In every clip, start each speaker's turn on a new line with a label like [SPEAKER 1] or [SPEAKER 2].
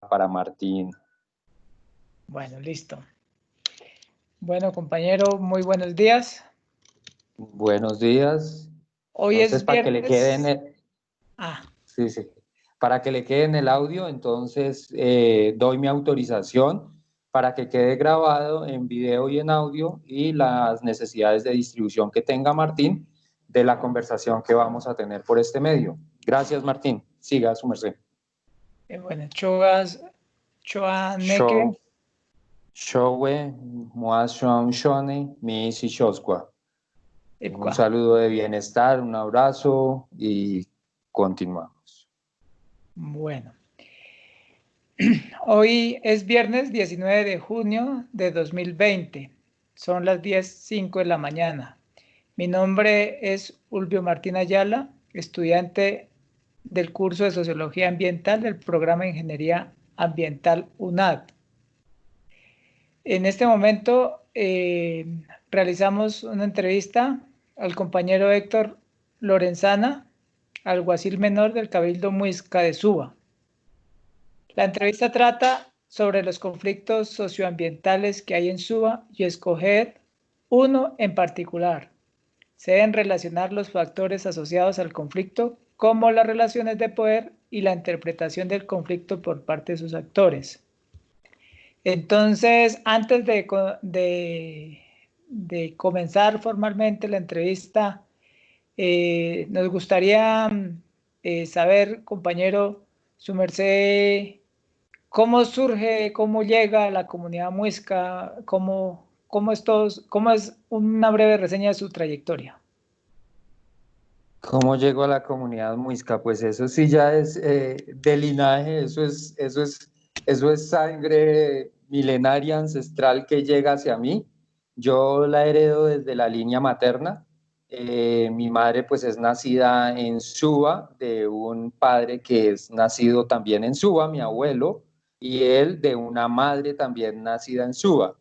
[SPEAKER 1] para Martín.
[SPEAKER 2] Bueno, listo. Bueno, compañero, muy buenos días.
[SPEAKER 1] Buenos días.
[SPEAKER 2] Hoy
[SPEAKER 1] Entonces,
[SPEAKER 2] es
[SPEAKER 1] para que le quede en
[SPEAKER 2] viernes.
[SPEAKER 1] sí, para que le quede en el audio, entonces doy mi autorización para que quede grabado en video y en audio y las necesidades de distribución que tenga Martín de la conversación que vamos a tener por este medio. Gracias, Martín. Siga su merced.
[SPEAKER 2] Bueno, Choa Neke.
[SPEAKER 1] Showe, Moashon Shone, mi isi Shoskwa. Un
[SPEAKER 2] Ipkua.
[SPEAKER 1] saludo de bienestar, un abrazo y continuamos.
[SPEAKER 2] Bueno, hoy es viernes 19 de junio de 2020. Son las 10:05 de la mañana. Mi nombre es Ulvio Martín Ayala, estudiante del curso de Sociología Ambiental del programa de Ingeniería Ambiental UNAD. En este momento realizamos una entrevista al compañero Héctor Lorenzana, alguacil menor del Cabildo Muisca de Suba. La entrevista trata sobre los conflictos socioambientales que hay en Suba y escoger uno en particular. Se deben relacionar los factores asociados al conflicto como las relaciones de poder y la interpretación del conflicto por parte de sus actores. Entonces, antes de comenzar formalmente la entrevista, nos gustaría saber, compañero, su merced, cómo surge, cómo llega a la comunidad muisca, cómo es una breve reseña de su trayectoria.
[SPEAKER 1] ¿Cómo llego a la comunidad muisca? Pues eso sí ya es de linaje, eso es sangre milenaria ancestral que llega hacia mí. Yo la heredo desde la línea materna. Mi madre pues es nacida en Suba, de un padre que es nacido también en Suba, mi abuelo, y él de una madre también nacida en Suba.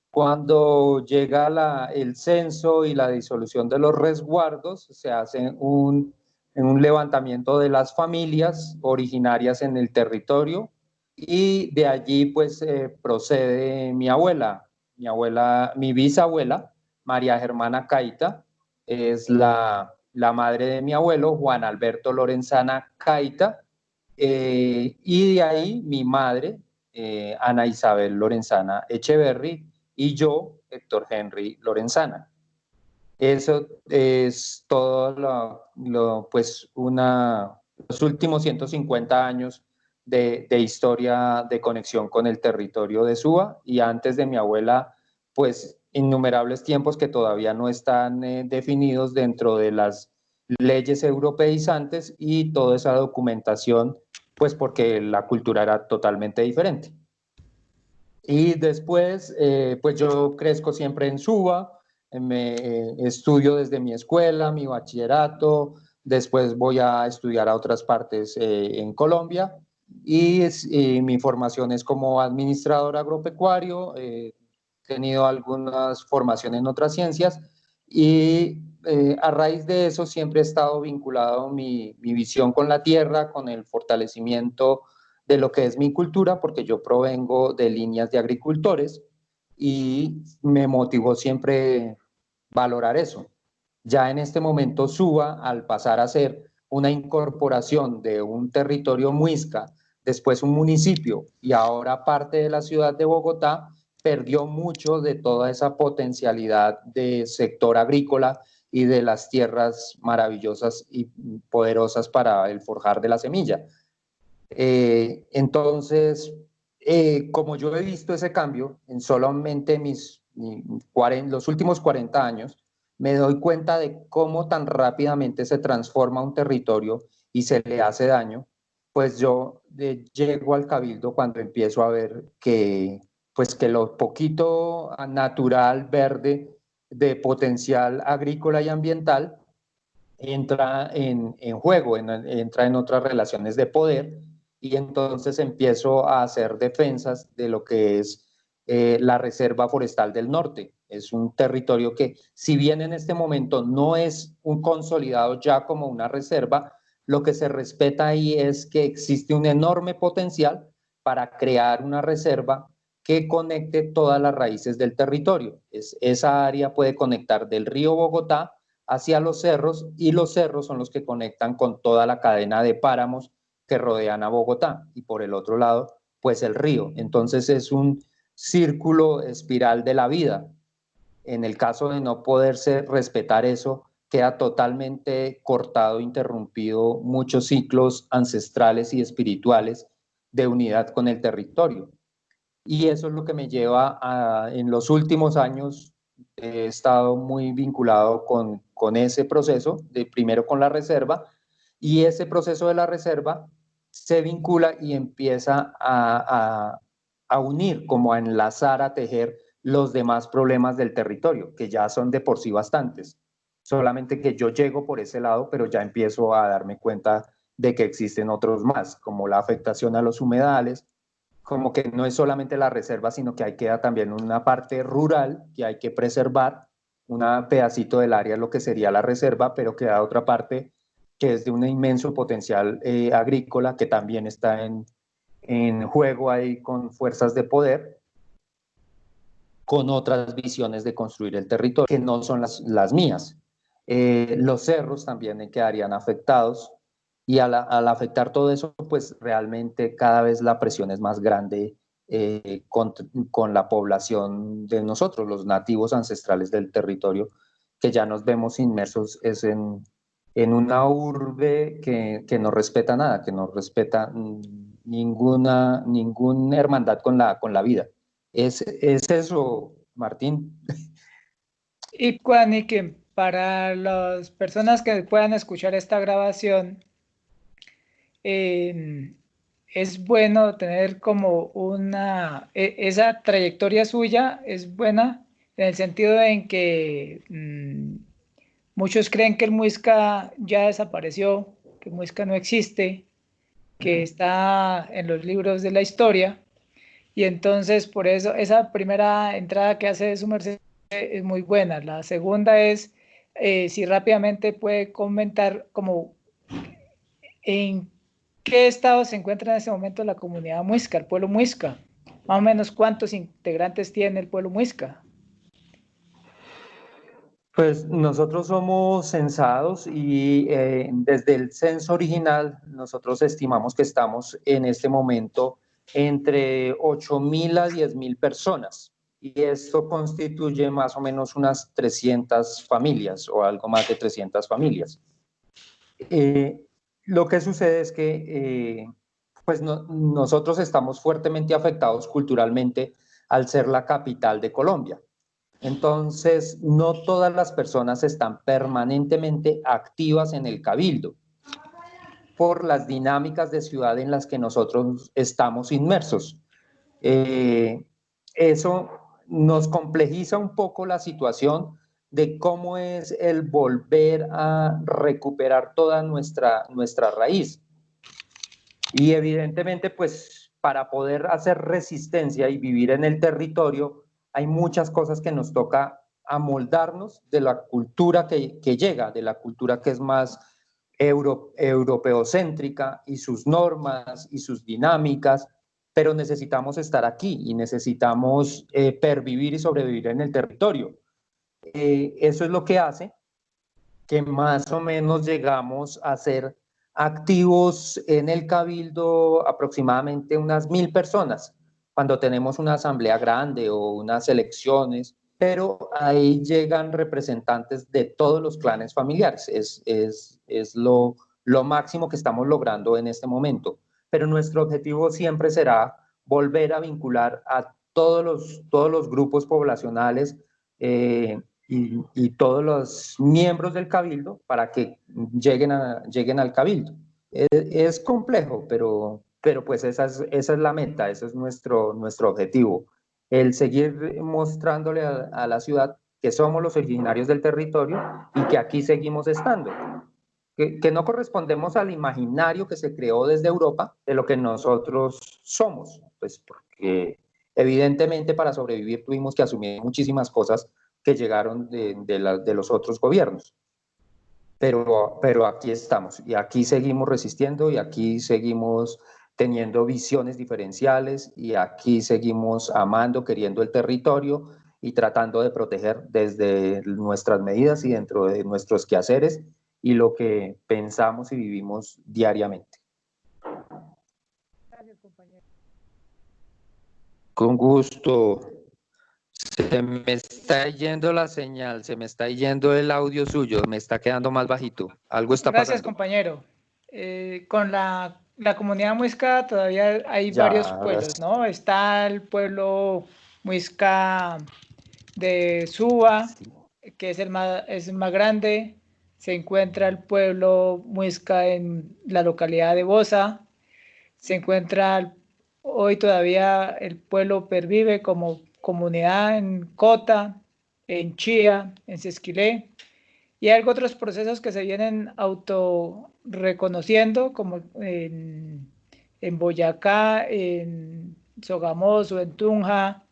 [SPEAKER 1] Cuando llega el censo y la disolución de los resguardos, se hace un levantamiento de las familias originarias en el territorio y de allí pues procede mi bisabuela, María Germana Caita, es la madre de mi abuelo, Juan Alberto Lorenzana Caita, y de ahí mi madre, Ana Isabel Lorenzana Echeverry, y yo, Héctor Henry Lorenzana. Eso es todo los últimos 150 años de historia de conexión con el territorio de Suba, y antes de mi abuela, pues innumerables tiempos que todavía no están definidos dentro de las leyes europeizantes y toda esa documentación, pues porque la cultura era totalmente diferente. Y después, pues yo crezco siempre en Suba, estudio desde mi escuela, mi bachillerato, después voy a estudiar a otras partes en Colombia y mi formación es como administrador agropecuario, he tenido algunas formaciones en otras ciencias y a raíz de eso siempre he estado vinculado mi visión con la tierra, con el fortalecimiento de lo que es mi cultura, porque yo provengo de líneas de agricultores y me motivó siempre valorar eso. Ya en este momento Suba, al pasar a ser una incorporación de un territorio muisca, después un municipio y ahora parte de la ciudad de Bogotá, perdió mucho de toda esa potencialidad de sector agrícola y de las tierras maravillosas y poderosas para el forjar de la semilla. Entonces, como yo he visto ese cambio en solamente los últimos 40 años, me doy cuenta de cómo tan rápidamente se transforma un territorio y se le hace daño, pues yo llego al cabildo cuando empiezo a ver pues que lo poquito natural, verde, de potencial agrícola y ambiental, entra en juego, entra en otras relaciones de poder, y entonces empiezo a hacer defensas de lo que es la Reserva Forestal del Norte. Es un territorio que, si bien en este momento no es un consolidado ya como una reserva, lo que se respeta ahí es que existe un enorme potencial para crear una reserva que conecte todas las raíces del territorio. Esa área puede conectar del río Bogotá hacia los cerros, y los cerros son los que conectan con toda la cadena de páramos que rodean a Bogotá, y por el otro lado, pues el río. Entonces es un círculo espiral de la vida. En el caso de no poderse respetar eso, queda totalmente cortado, interrumpido muchos ciclos ancestrales y espirituales de unidad con el territorio. Y eso es lo que me lleva a, en los últimos años, he estado muy vinculado con ese proceso, de primero con la reserva, y ese proceso de la reserva se vincula y empieza a unir, como a enlazar, a tejer los demás problemas del territorio, que ya son de por sí bastantes. Solamente que yo llego por ese lado, pero ya empiezo a darme cuenta de que existen otros más, como la afectación a los humedales, como que no es solamente la reserva, sino que ahí queda también una parte rural que hay que preservar, un pedacito del área, lo que sería la reserva, pero queda otra parte que es de un inmenso potencial agrícola, que también está en juego ahí con fuerzas de poder, con otras visiones de construir el territorio, que no son las mías. Los cerros también quedarían afectados, y al afectar todo eso, pues realmente cada vez la presión es más grande con la población de nosotros, los nativos ancestrales del territorio, que ya nos vemos inmersos es en una urbe que no respeta nada, que no respeta ninguna hermandad con la vida. Es eso, Martín.
[SPEAKER 2] Y Juanique, para las personas que puedan escuchar esta grabación, eh, es bueno tener como esa trayectoria suya es buena en el sentido en que muchos creen que el Muisca ya desapareció, que el Muisca no existe, que está en los libros de la historia, y entonces por eso esa primera entrada que hace de su merced es muy buena. La segunda es si rápidamente puede comentar como en qué estado se encuentra en ese momento la comunidad muisca, el pueblo muisca, más o menos cuántos integrantes tiene el pueblo muisca.
[SPEAKER 1] Pues nosotros somos censados, y desde el censo original nosotros estimamos que estamos en este momento entre 8.000 a 10.000 personas, y esto constituye más o menos unas 300 familias o algo más de 300 familias. Eh, lo que sucede es que pues nosotros estamos fuertemente afectados culturalmente al ser la capital de Colombia. Entonces, no todas las personas están permanentemente activas en el cabildo por las dinámicas de ciudad en las que nosotros estamos inmersos. Eh, Eso nos complejiza un poco la situación de cómo es el volver a recuperar toda nuestra raíz. Y evidentemente, pues para poder hacer resistencia y vivir en el territorio, hay muchas cosas que nos toca amoldarnos de la cultura que llega, de la cultura que es más europeocéntrica, y sus normas y sus dinámicas, pero necesitamos estar aquí y necesitamos pervivir y sobrevivir en el territorio. Eso es lo que hace que más o menos llegamos a ser activos en el cabildo aproximadamente unas 1.000 personas, cuando tenemos una asamblea grande o unas elecciones, pero ahí llegan representantes de todos los clanes familiares. Es lo máximo que estamos logrando en este momento, pero nuestro objetivo siempre será volver a vincular a todos los grupos poblacionales y todos los miembros del cabildo para que lleguen al cabildo. Es complejo, pero pues esa es la meta, ese es nuestro objetivo, el seguir mostrándole a la ciudad que somos los originarios del territorio y que aquí seguimos estando, que no correspondemos al imaginario que se creó desde Europa de lo que nosotros somos, pues porque evidentemente para sobrevivir tuvimos que asumir muchísimas cosas que llegaron de los otros gobiernos. Pero aquí estamos, y aquí seguimos resistiendo, y aquí seguimos teniendo visiones diferenciales, y aquí seguimos amando, queriendo el territorio y tratando de proteger desde nuestras medidas y dentro de nuestros quehaceres y lo que pensamos y vivimos diariamente.
[SPEAKER 2] Gracias, compañero.
[SPEAKER 1] Con gusto. Se me está yendo la señal, se me está yendo el audio suyo, me está quedando más bajito. Algo está
[SPEAKER 2] Gracias,
[SPEAKER 1] pasando.
[SPEAKER 2] compañero. Con la comunidad muisca todavía hay
[SPEAKER 1] Ya,
[SPEAKER 2] varios
[SPEAKER 1] ahora
[SPEAKER 2] pueblos,
[SPEAKER 1] sí.
[SPEAKER 2] ¿no? Está el pueblo muisca de Suba,
[SPEAKER 1] Sí.
[SPEAKER 2] que es el más grande. Se encuentra el pueblo muisca en la localidad de Bosa. Se encuentra hoy todavía el pueblo pervive como comunidad en Cota, en Chía, en Sesquilé. Y hay otros procesos que se vienen auto reconociendo, como en Boyacá, en Sogamoso, en Tunja,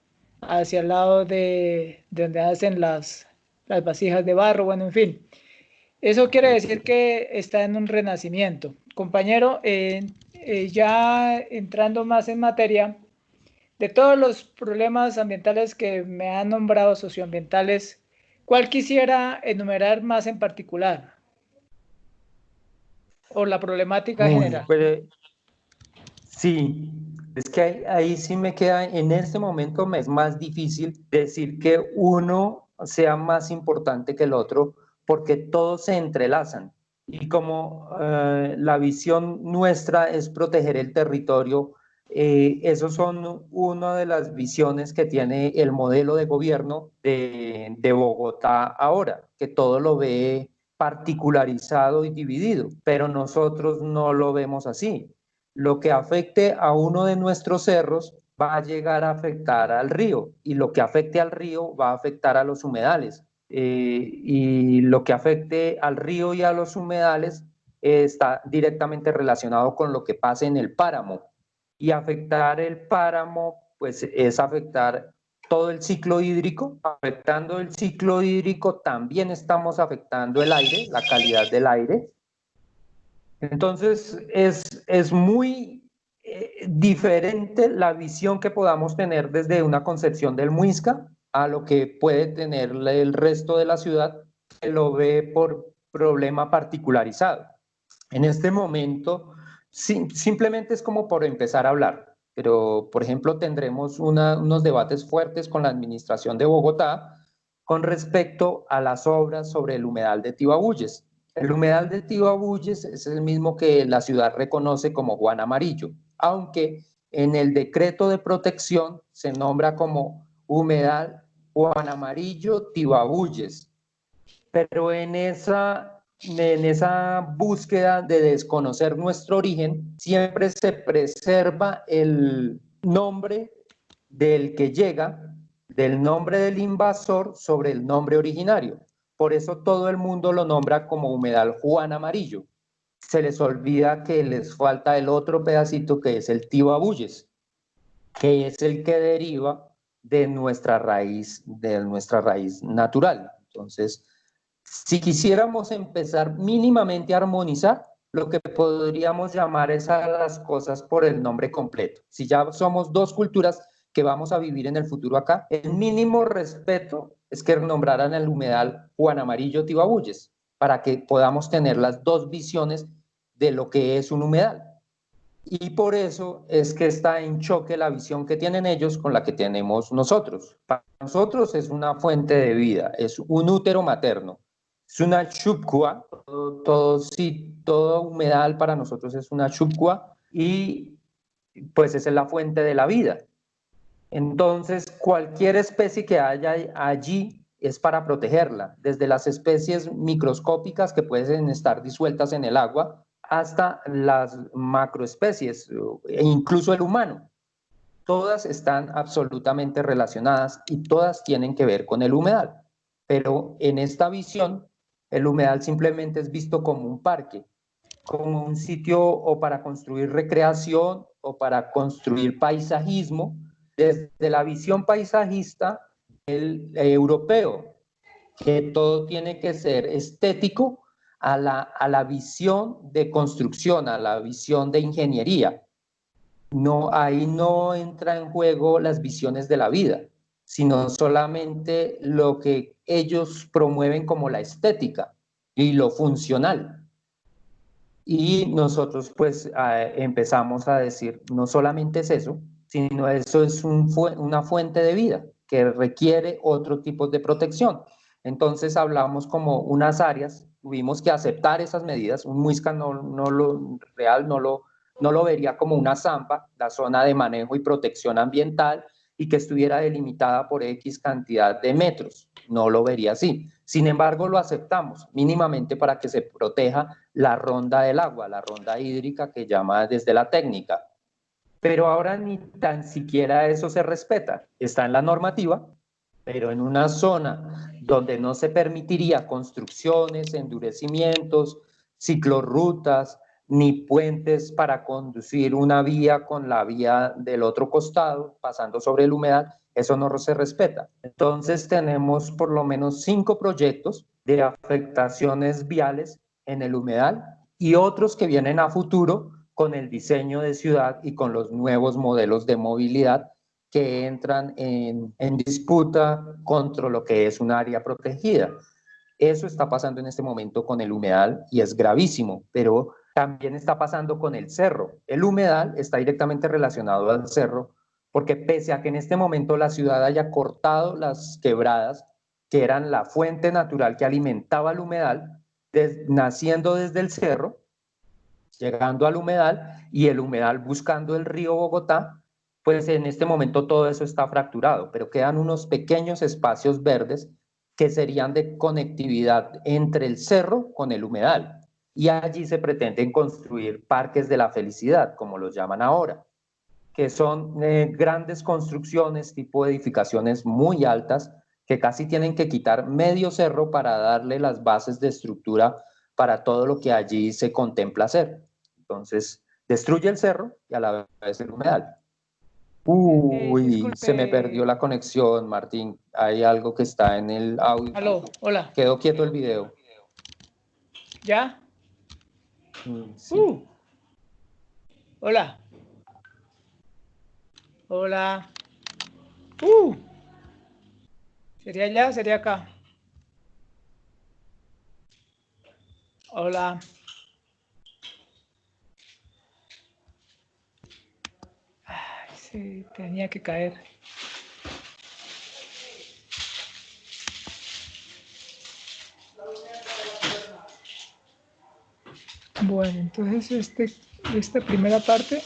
[SPEAKER 2] hacia el lado de donde hacen las vasijas de barro, bueno, en fin. Eso quiere decir que está en un renacimiento. Compañero, ya entrando más en materia, de todos los problemas ambientales que me han nombrado socioambientales, ¿cuál quisiera enumerar más en particular? ¿O la problemática
[SPEAKER 1] Uy,
[SPEAKER 2] general?
[SPEAKER 1] pero sí, es que ahí sí me queda, en este momento me es más difícil decir que uno sea más importante que el otro, porque todos se entrelazan. Y como la visión nuestra es proteger el territorio, esos son una de las visiones que tiene el modelo de gobierno de Bogotá ahora, que todo lo ve particularizado y dividido, pero nosotros no lo vemos así. Lo que afecte a uno de nuestros cerros va a llegar a afectar al río, y lo que afecte al río va a afectar a los humedales. Y lo que afecte al río y a los humedales está directamente relacionado con lo que pase en el páramo. Y afectar el páramo, pues es afectar todo el ciclo hídrico. Afectando el ciclo hídrico también estamos afectando el aire, la calidad del aire. Entonces, es muy diferente la visión que podamos tener desde una concepción del Muisca a lo que puede tener el resto de la ciudad, que lo ve por problema particularizado. En este momento, simplemente es como por empezar a hablar, pero, por ejemplo, tendremos unos debates fuertes con la administración de Bogotá con respecto a las obras sobre el humedal de Tibabuyes. El humedal de Tibabuyes es el mismo que la ciudad reconoce como Juan Amarillo, aunque en el decreto de protección se nombra como humedal Juan Amarillo Tibabuyes, pero en esa búsqueda de desconocer nuestro origen, siempre se preserva el nombre del que llega, del nombre del invasor sobre el nombre originario. Por eso todo el mundo lo nombra como humedal Juan Amarillo. Se les olvida que les falta el otro pedacito, que es el Tibabuyes, que es el que deriva de nuestra raíz natural. Entonces, si quisiéramos empezar mínimamente a armonizar, lo que podríamos llamar es a las cosas por el nombre completo. Si ya somos dos culturas que vamos a vivir en el futuro acá, el mínimo respeto es que nombraran el humedal Juan Amarillo Tibabuyes, para que podamos tener las dos visiones de lo que es un humedal. Y por eso es que está en choque la visión que tienen ellos con la que tenemos nosotros. Para nosotros es una fuente de vida, es un útero materno, es una chupcua, todo humedal para nosotros es una chupcua, y pues esa es la fuente de la vida. Entonces, cualquier especie que haya allí es para protegerla, desde las especies microscópicas que pueden estar disueltas en el agua hasta las macroespecies e incluso el humano. Todas están absolutamente relacionadas y todas tienen que ver con el humedal. Pero en esta visión, el humedal simplemente es visto como un parque, como un sitio o para construir recreación o para construir paisajismo, desde la visión paisajista europeo, que todo tiene que ser estético, a la visión de construcción, a la visión de ingeniería. No, ahí no entra en juego las visiones de la vida, sino solamente lo que ellos promueven como la estética y lo funcional. Y nosotros pues empezamos a decir, no solamente es eso, sino eso es una fuente de vida que requiere otro tipo de protección. Entonces hablamos como unas áreas, tuvimos que aceptar esas medidas, un Muisca no lo vería como una zampa, la zona de manejo y protección ambiental, y que estuviera delimitada por X cantidad de metros, no lo vería así. Sin embargo, lo aceptamos mínimamente para que se proteja la ronda del agua, la ronda hídrica que llama desde la técnica. Pero ahora ni tan siquiera eso se respeta. Está en la normativa, pero en una zona donde no se permitiría construcciones, endurecimientos, ciclorrutas, ni puentes para conducir una vía con la vía del otro costado, pasando sobre el humedal, eso no se respeta. Entonces tenemos por lo menos 5 proyectos de afectaciones viales en el humedal y otros que vienen a futuro con el diseño de ciudad y con los nuevos modelos de movilidad que entran en disputa contra lo que es un área protegida. Eso está pasando en este momento con el humedal y es gravísimo, pero también está pasando con el cerro. El humedal está directamente relacionado al cerro porque pese a que en este momento la ciudad haya cortado las quebradas, que eran la fuente natural que alimentaba el humedal, naciendo desde el cerro, llegando al humedal y el humedal buscando el río Bogotá, pues en este momento todo eso está fracturado, pero quedan unos pequeños espacios verdes que serían de conectividad entre el cerro con el humedal. Y allí se pretenden construir parques de la felicidad, como los llaman ahora, que son grandes construcciones tipo edificaciones muy altas que casi tienen que quitar medio cerro para darle las bases de estructura para todo lo que allí se contempla hacer. Entonces, destruye el cerro y a la vez el humedal. Uy, se me perdió
[SPEAKER 2] Disculpe.
[SPEAKER 1] la conexión, Martín. Hay algo que está en el audio.
[SPEAKER 2] Aló, hola.
[SPEAKER 1] Quedó quieto el video.
[SPEAKER 2] ¿Ya?
[SPEAKER 1] Sí.
[SPEAKER 2] Hola. Hola. ¿Sería allá? ¿Sería acá? Hola. Ay, sí, tenía que caer. Bueno, entonces esta primera parte